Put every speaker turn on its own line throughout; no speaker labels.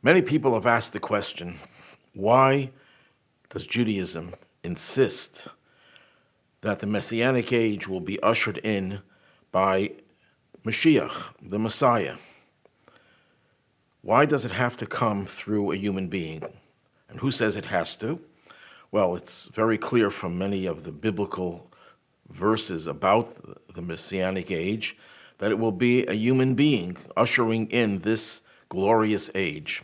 Many people have asked the question, why does Judaism insist that the Messianic age will be ushered in by Moshiach, the Messiah? Why does it have to come through a human being? And who says it has to? Well, it's very clear from many of the biblical verses about the Messianic age that it will be a human being ushering in this glorious age.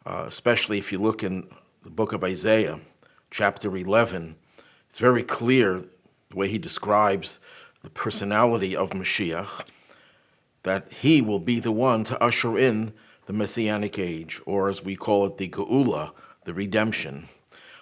Especially if you look in the book of Isaiah, chapter 11, it's very clear the way he describes the personality of Moshiach, that he will be the one to usher in the Messianic age, or as we call it, the Geula, the redemption.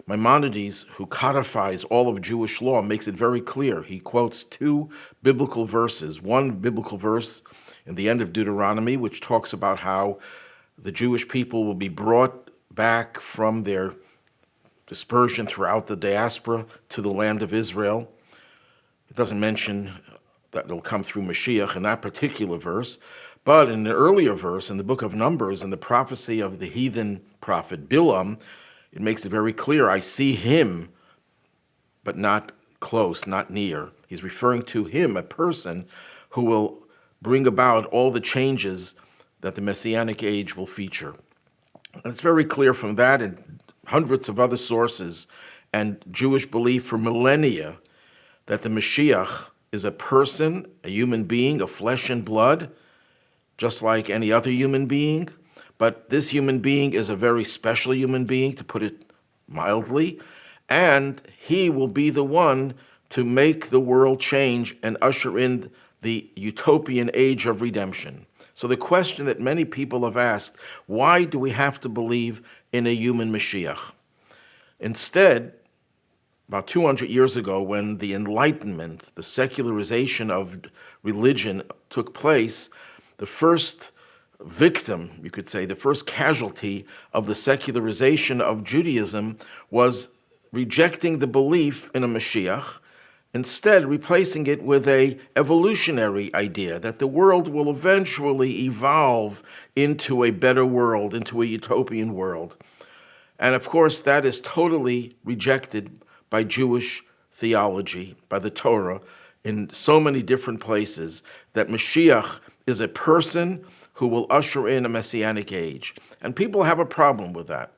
Maimonides, who codifies all of Jewish law, makes it very clear. He quotes two biblical verses, one biblical verse in the end of Deuteronomy, which talks about how the Jewish people will be brought back from their dispersion throughout the diaspora to the land of Israel. It doesn't mention that it'll come through Moshiach in that particular verse, but in the earlier verse in the book of Numbers, in the prophecy of the heathen prophet Bilam, it makes it very clear, I see him, but not close, not near. He's referring to him, a person who will bring about all the changes that the Messianic age will feature. And it's very clear from that and hundreds of other sources and Jewish belief for millennia that the Moshiach is a person, a human being of flesh and blood, just like any other human being. But this human being is a very special human being, to put it mildly, and he will be the one to make the world change and usher in the utopian age of redemption. So the question that many people have asked, why do we have to believe in a human Mashiach? Instead, about 200 years ago, when the Enlightenment, the secularization of religion took place, the first victim, you could say, the first casualty of the secularization of Judaism was rejecting the belief in a Mashiach, instead replacing it with an evolutionary idea that the world will eventually evolve into a better world, into a utopian world. And of course, that is totally rejected by Jewish theology, by the Torah, in so many different places, that Moshiach is a person who will usher in a Messianic age. And people have a problem with that.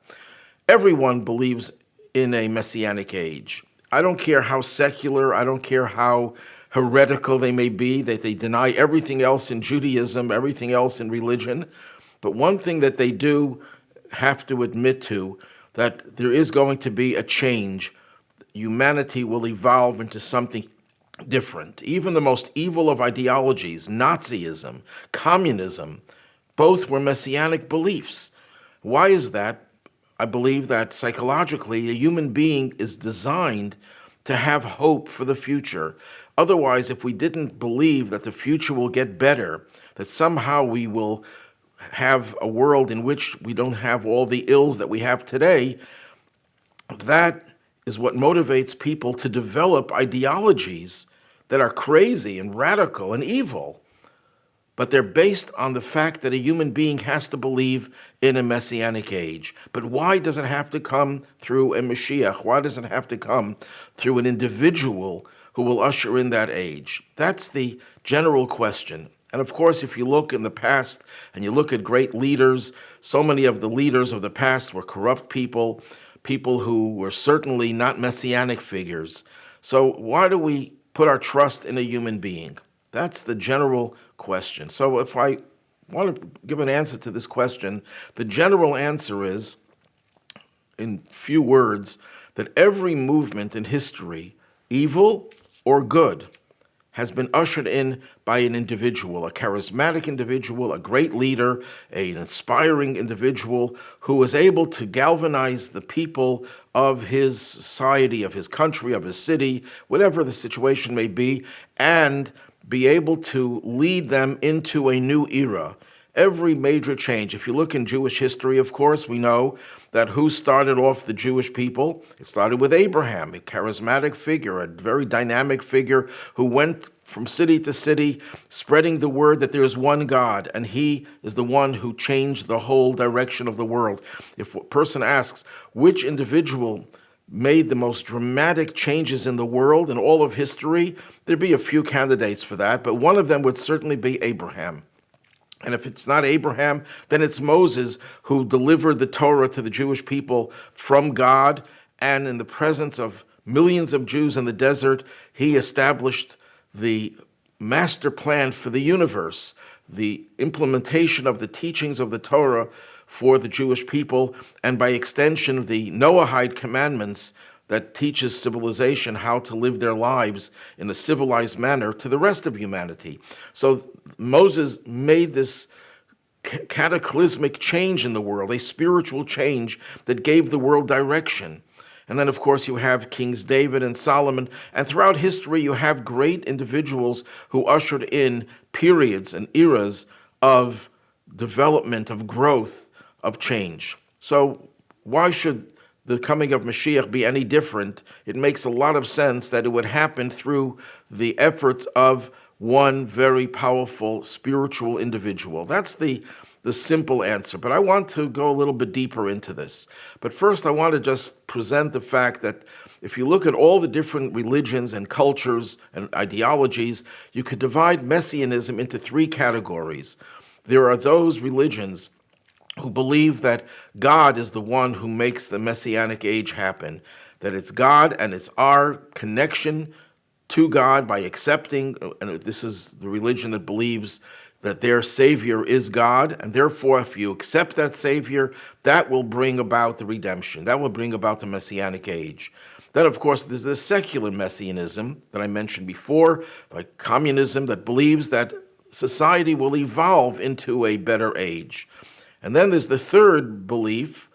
Everyone believes in a Messianic age. I don't care how secular, I don't care how heretical they may be, that they deny everything else in Judaism, everything else in religion. But one thing that they do have to admit to, that there is going to be a change. Humanity will evolve into something different. Even the most evil of ideologies, Nazism, communism, both were Messianic beliefs. Why is that? I believe that psychologically, a human being is designed to have hope for the future. Otherwise, if we didn't believe that the future will get better, that somehow we will have a world in which we don't have all the ills that we have today, that is what motivates people to develop ideologies that are crazy and radical and evil. But they're based on the fact that a human being has to believe in a Messianic age. But why does it have to come through a Mashiach? Why does it have to come through an individual who will usher in that age? That's the general question. And of course, if you look in the past and you look at great leaders, so many of the leaders of the past were corrupt people, people who were certainly not Messianic figures. So why do we put our trust in a human being? That's the general question. So if I want to give an answer to this question, the general answer is, in few words, that every movement in history, evil or good, has been ushered in by an individual, a charismatic individual, a great leader, an inspiring individual who was able to galvanize the people of his society, of his country, of his city, whatever the situation may be, and be able to lead them into a new era, Every major change. If you look in Jewish history, of course, we know that who started off the Jewish people? It started with Abraham, a charismatic figure, a very dynamic figure who went from city to city, spreading the word that there is one God, and he is the one who changed the whole direction of the world. If a person asks, which individual made the most dramatic changes in the world in all of history, there'd be a few candidates for that, but one of them would certainly be Abraham. And if it's not Abraham, then it's Moses who delivered the Torah to the Jewish people from God, and in the presence of millions of Jews in the desert, he established the master plan for the universe, the implementation of the teachings of the Torah for the Jewish people, and by extension, the Noahide commandments that teaches civilization how to live their lives in a civilized manner to the rest of humanity. So Moses made this cataclysmic change in the world, a spiritual change that gave the world direction. And then, of course, you have Kings David and Solomon. And throughout history, you have great individuals who ushered in periods and eras of development, of growth, of change. So why should the coming of Moshiach be any different? It makes a lot of sense that it would happen through the efforts of one very powerful spiritual individual. That's the simple answer. But I want to go a little bit deeper into this. But first, I want to just present the fact that if you look at all the different religions and cultures and ideologies, you could divide Messianism into three categories. There are those religions who believe that God is the one who makes the Messianic age happen, that it's God and it's our connection to God by accepting, and this is the religion that believes that their Savior is God, and therefore if you accept that Savior, that will bring about the redemption, that will bring about the Messianic age. Then, of course, there's the secular Messianism that I mentioned before, like communism, that believes that society will evolve into a better age. And then there's the third belief,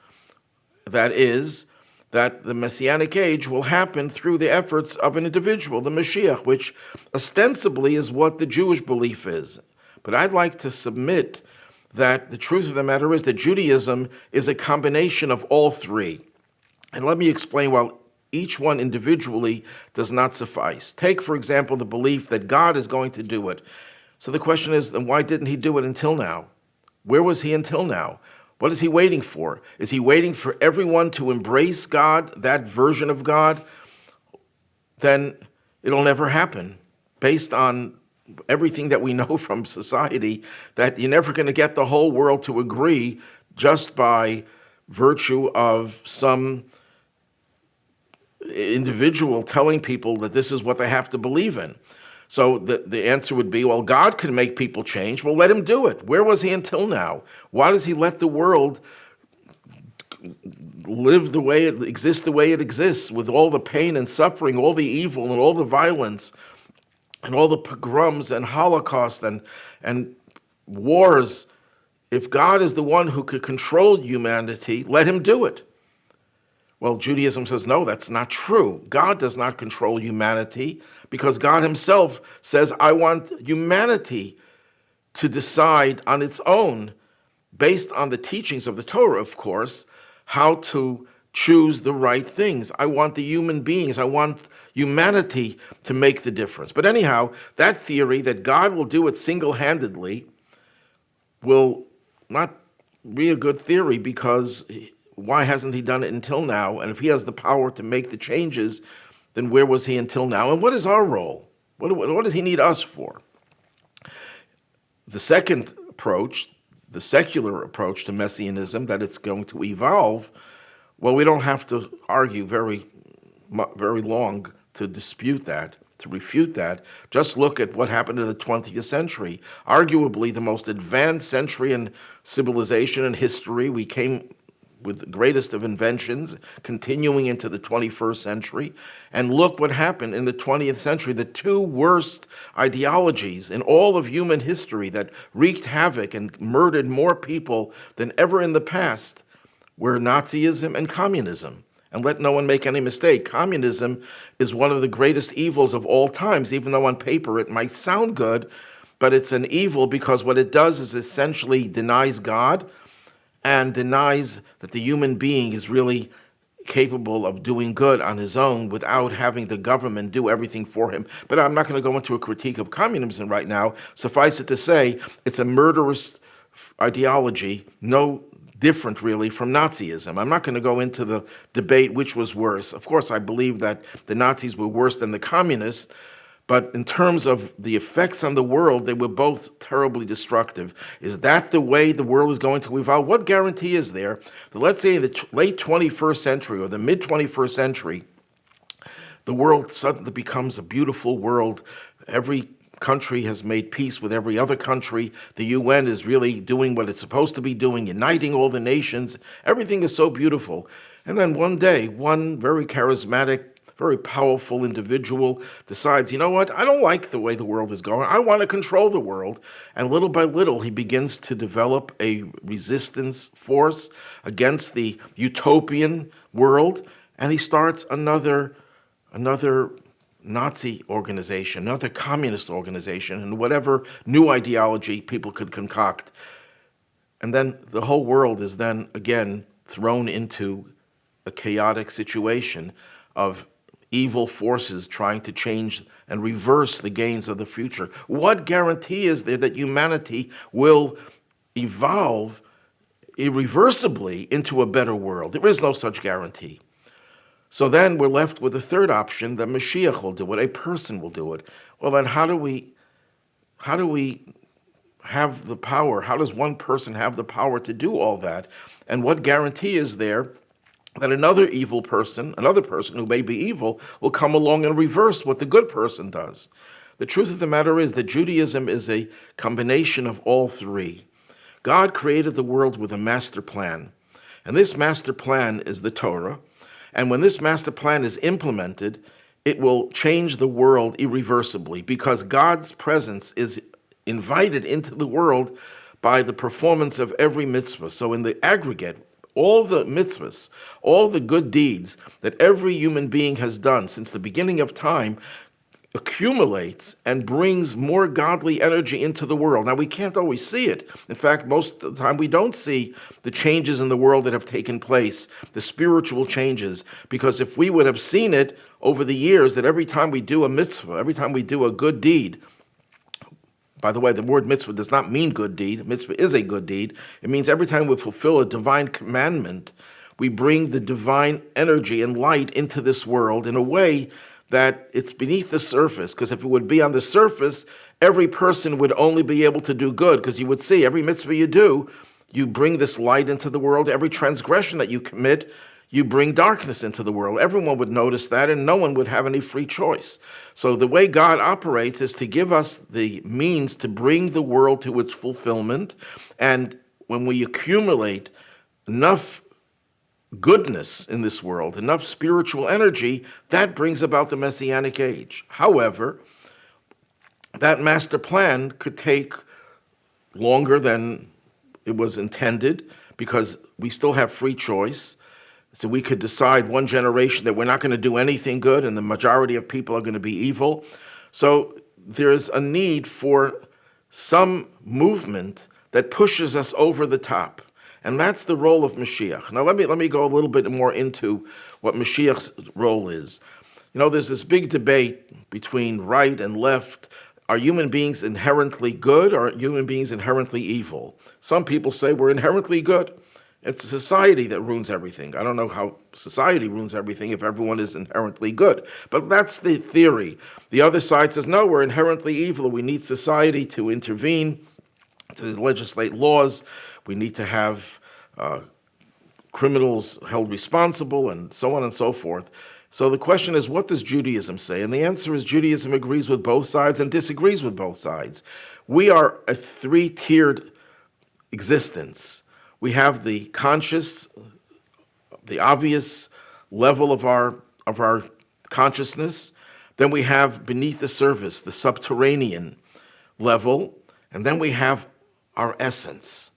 that is, that the Messianic age will happen through the efforts of an individual, the Moshiach, which ostensibly is what the Jewish belief is. But I'd like to submit that the truth of the matter is that Judaism is a combination of all three. And let me explain why each one individually does not suffice. Take, for example, the belief that God is going to do it. So the question is, then why didn't he do it until now? Where was he until now? What is he waiting for? Is he waiting for everyone to embrace God, that version of God? Then it'll never happen, based on everything that we know from society, that you're never going to get the whole world to agree just by virtue of some individual telling people that this is what they have to believe in. So the answer would be, well, God can make people change. Well, let him do it. Where was he until now? Why does he let the world live the way it exists, with all the pain and suffering, all the evil and all the violence, and all the pogroms and Holocaust and wars? If God is the one who could control humanity, let him do it. Well, Judaism says, no, that's not true. God does not control humanity, because God himself says, I want humanity to decide on its own, based on the teachings of the Torah, of course, how to choose the right things. I want the human beings, I want humanity to make the difference. But anyhow, that theory that God will do it single-handedly will not be a good theory, because why hasn't he done it until now? And if he has the power to make the changes, then where was he until now? And what is our role? What does he need us for? The second approach, the secular approach to Messianism, that it's going to evolve, well, we don't have to argue very long to dispute that, to refute that. Just look at what happened in the 20th century. Arguably the most advanced century in civilization and history. We came with the greatest of inventions, continuing into the 21st century. And look what happened in the 20th century. The two worst ideologies in all of human history that wreaked havoc and murdered more people than ever in the past were Nazism and communism. And let no one make any mistake, communism is one of the greatest evils of all times, even though on paper it might sound good. but it's an evil because what it does is essentially denies God and denies that the human being is really capable of doing good on his own without having the government do everything for him. But I'm not going to go into a critique of communism right now. Suffice it to say, it's a murderous ideology, no different really from Nazism. I'm not going to go into the debate which was worse. Of course, I believe that the Nazis were worse than the communists, but in terms of the effects on the world, they were both terribly destructive. Is that the way the world is going to evolve? What guarantee is there that, let's say, in the late 21st century or the mid 21st century, the world suddenly becomes a beautiful world? Every country has made peace with every other country. The UN is really doing what it's supposed to be doing, uniting all the nations. Everything is so beautiful. And then one day, one very charismatic, very powerful individual decides, you know what, I don't like the way the world is going. I want to control the world. And little by little, he begins to develop a resistance force against the utopian world. And he starts another Nazi organization, another communist organization, and whatever new ideology people could concoct. And then the whole world is then again thrown into a chaotic situation of evil forces trying to change and reverse the gains of the future. What guarantee is there that humanity will evolve irreversibly into a better world? There is no such guarantee. So then we're left with a third option, that Moshiach will do it, a person will do it. Well, then how do we have the power? How does one person have the power to do all that? And what guarantee is there that another person who may be evil, will come along and reverse what the good person does? The truth of the matter is that Judaism is a combination of all three. God created the world with a master plan, and this master plan is the Torah. And when this master plan is implemented, it will change the world irreversibly, because God's presence is invited into the world by the performance of every mitzvah. So in the aggregate, all the mitzvahs, all the good deeds that every human being has done since the beginning of time accumulates and brings more godly energy into the world. Now, we can't always see it. In fact, most of the time we don't see the changes in the world that have taken place, the spiritual changes, because if we would have seen it over the years, that every time we do a mitzvah, every time we do a good deed, by the way, the word mitzvah does not mean good deed. Mitzvah is a good deed. It means every time we fulfill a divine commandment, we bring the divine energy and light into this world in a way that it's beneath the surface. Because if it would be on the surface, every person would only be able to do good, because you would see every mitzvah you do, you bring this light into the world. Every transgression that you commit, you bring darkness into the world. Everyone would notice that, and no one would have any free choice. So the way God operates is to give us the means to bring the world to its fulfillment. And when we accumulate enough goodness in this world, enough spiritual energy, that brings about the Messianic age. However, that master plan could take longer than it was intended, because we still have free choice. So we could decide one generation that we're not going to do anything good, and the majority of people are going to be evil. So there's a need for some movement that pushes us over the top. And that's the role of Moshiach. Now let me go a little bit more into what Moshiach's role is. You know, there's this big debate between right and left. Are human beings inherently good, or are human beings inherently evil? Some people say we're inherently good. It's a society that ruins everything. I don't know how society ruins everything if everyone is inherently good. But that's the theory. The other side says, no, we're inherently evil. We need society to intervene, to legislate laws. We need to have criminals held responsible, and so on and so forth. So the question is, what does Judaism say? And the answer is, Judaism agrees with both sides and disagrees with both sides. We are a three-tiered existence. We have the conscious, the obvious level of our consciousness. Then we have beneath the surface, the subterranean level. And then we have our essence.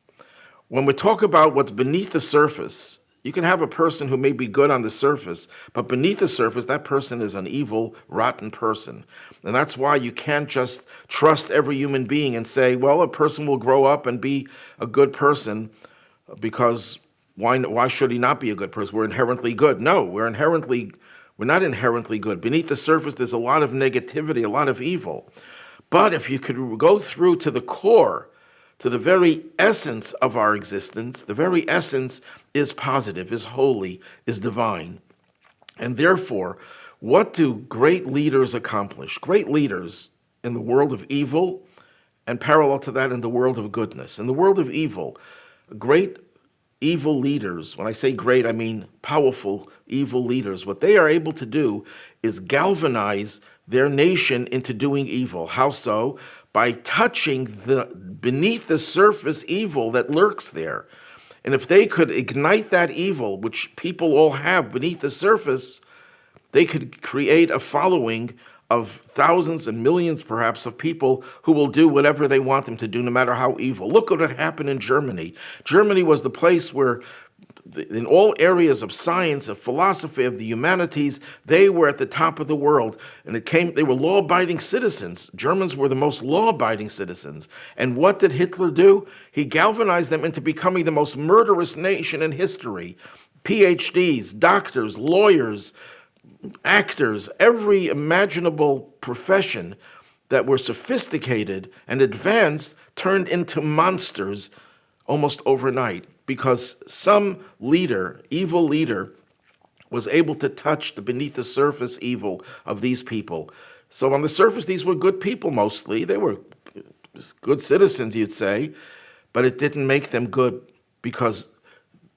When we talk about what's beneath the surface, you can have a person who may be good on the surface, but beneath the surface, that person is an evil, rotten person. And that's why you can't just trust every human being and say, well, a person will grow up and be a good person because why should he not be a good person? We're inherently good. No, we're not inherently good. Beneath the surface, there's a lot of negativity, a lot of evil. But if you could go through to the core, to the very essence of our existence, the very essence is positive, is holy, is divine. And therefore, what do great leaders accomplish? Great leaders in the world of evil, and parallel to that in the world of goodness. In the world of evil, great evil leaders, when I say great, I mean powerful evil leaders, what they are able to do is galvanize their nation into doing evil. How so? By touching the beneath the surface evil that lurks there. And if they could ignite that evil, which people all have beneath the surface, they could create a following of thousands and millions, perhaps, of people who will do whatever they want them to do, no matter how evil. Look what happened in Germany. Germany was the place where, in all areas of science, of philosophy, of the humanities, they were at the top of the world. And they were law-abiding citizens. Germans were the most law-abiding citizens. And what did Hitler do? He galvanized them into becoming the most murderous nation in history. PhDs, doctors, lawyers, actors, every imaginable profession that were sophisticated and advanced turned into monsters almost overnight, because some leader, evil leader, was able to touch the beneath the surface evil of these people. So on the surface, these were good people mostly. They were good citizens, you'd say, but it didn't make them good because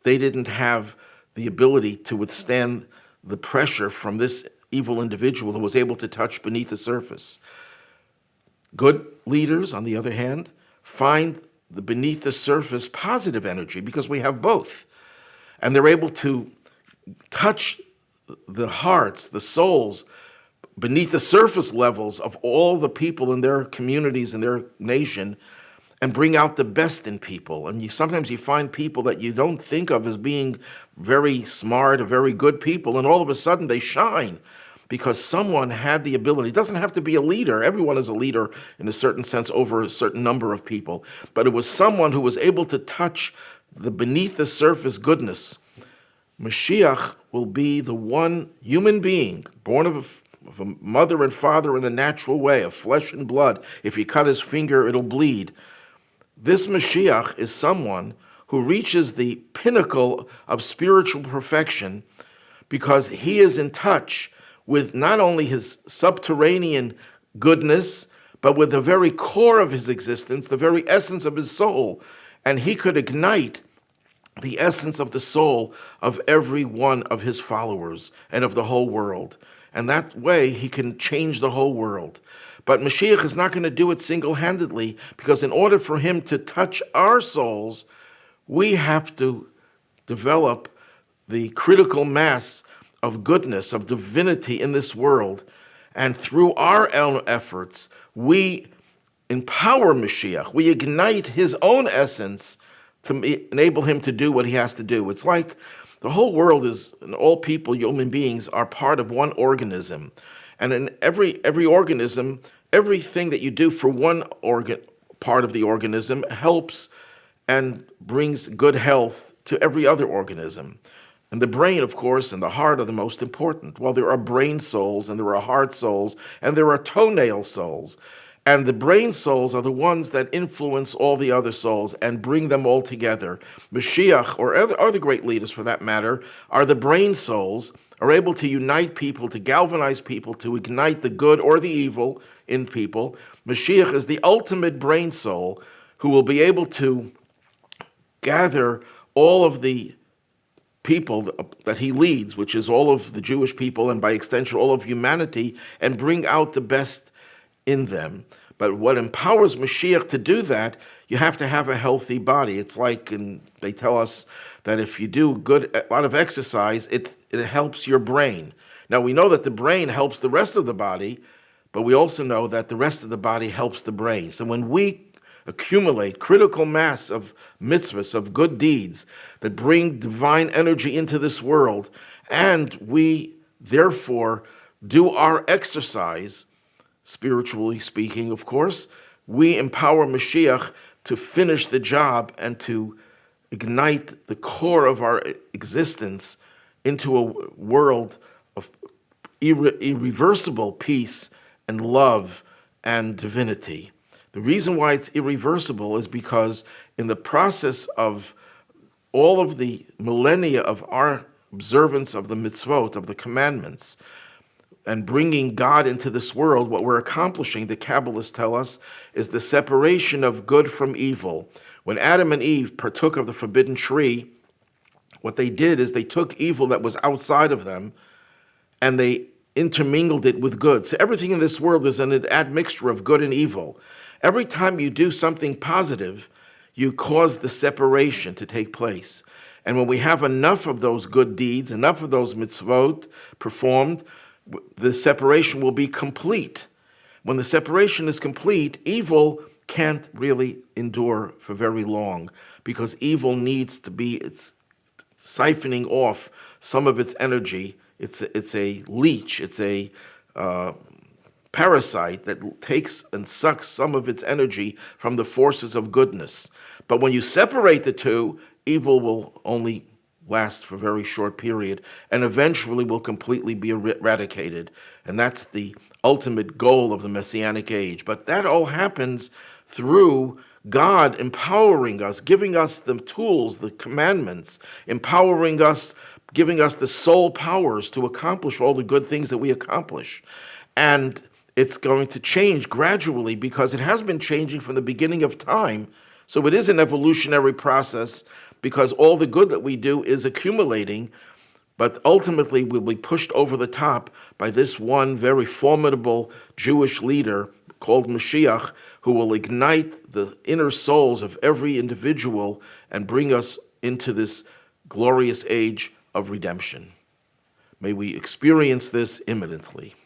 they didn't have the ability to withstand the pressure from this evil individual who was able to touch beneath the surface. Good leaders, on the other hand, find the beneath the surface positive energy, because we have both. And they're able to touch the hearts, the souls, beneath the surface levels of all the people in their communities and their nation, and bring out the best in people. And sometimes you find people that you don't think of as being very smart or very good people, and all of a sudden they shine because someone had the ability. It doesn't have to be a leader. Everyone is a leader in a certain sense over a certain number of people. But it was someone who was able to touch the beneath the surface goodness. Moshiach will be the one human being born of a mother and father in the natural way, of flesh and blood. If he cut his finger, it'll bleed. This Moshiach is someone who reaches the pinnacle of spiritual perfection because he is in touch with not only his subterranean goodness, but with the very core of his existence, the very essence of his soul. And he could ignite the essence of the soul of every one of his followers and of the whole world. And that way he can change the whole world. But Moshiach is not going to do it single-handedly, because in order for him to touch our souls, we have to develop the critical mass of goodness, of divinity in this world. And through our own efforts, we empower Moshiach. We ignite his own essence to enable him to do what he has to do. It's like the whole world is, and all people, human beings, are part of one organism. And in every organism, everything that you do for one part of the organism helps and brings good health to every other organism. And the brain, of course, and the heart are the most important. Well, there are brain souls, and there are heart souls, and there are toenail souls. And the brain souls are the ones that influence all the other souls and bring them all together. Moshiach, or other great leaders for that matter, are the brain souls, are able to unite people, to galvanize people, to ignite the good or the evil in people. Moshiach is the ultimate brain soul who will be able to gather all of the people that he leads, which is all of the Jewish people and by extension all of humanity, and bring out the best in them. But what empowers Moshiach to do that, you have to have a healthy body. It's like, and they tell us that if you do a lot of exercise, it helps your brain. Now we know that the brain helps the rest of the body, but we also know that the rest of the body helps the brain. So when we accumulate critical mass of mitzvahs, of good deeds that bring divine energy into this world, and we therefore do our exercise, spiritually speaking, of course, we empower Moshiach to finish the job and to ignite the core of our existence into a world of irreversible peace and love and divinity. The reason why it's irreversible is because in the process of all of the millennia of our observance of the mitzvot, of the commandments, and bringing God into this world, what we're accomplishing, the Kabbalists tell us, is the separation of good from evil. When Adam and Eve partook of the forbidden tree, what they did is they took evil that was outside of them and they intermingled it with good. So everything in this world is an admixture of good and evil. Every time you do something positive, you cause the separation to take place. And when we have enough of those good deeds, enough of those mitzvot performed, the separation will be complete. When the separation is complete, evil can't really endure for very long, because evil needs to be, it's siphoning off some of its energy. It's a leech, it's a parasite that takes and sucks some of its energy from the forces of goodness. But when you separate the two, evil will only last for a very short period and eventually will completely be eradicated. And that's the ultimate goal of the Messianic age. But that all happens through God empowering us, giving us the tools, the commandments, empowering us, giving us the soul powers to accomplish all the good things that we accomplish. And it's going to change gradually because it has been changing from the beginning of time. So it is an evolutionary process because all the good that we do is accumulating, but ultimately we'll be pushed over the top by this one very formidable Jewish leader called Moshiach, who will ignite the inner souls of every individual and bring us into this glorious age of redemption. May we experience this imminently.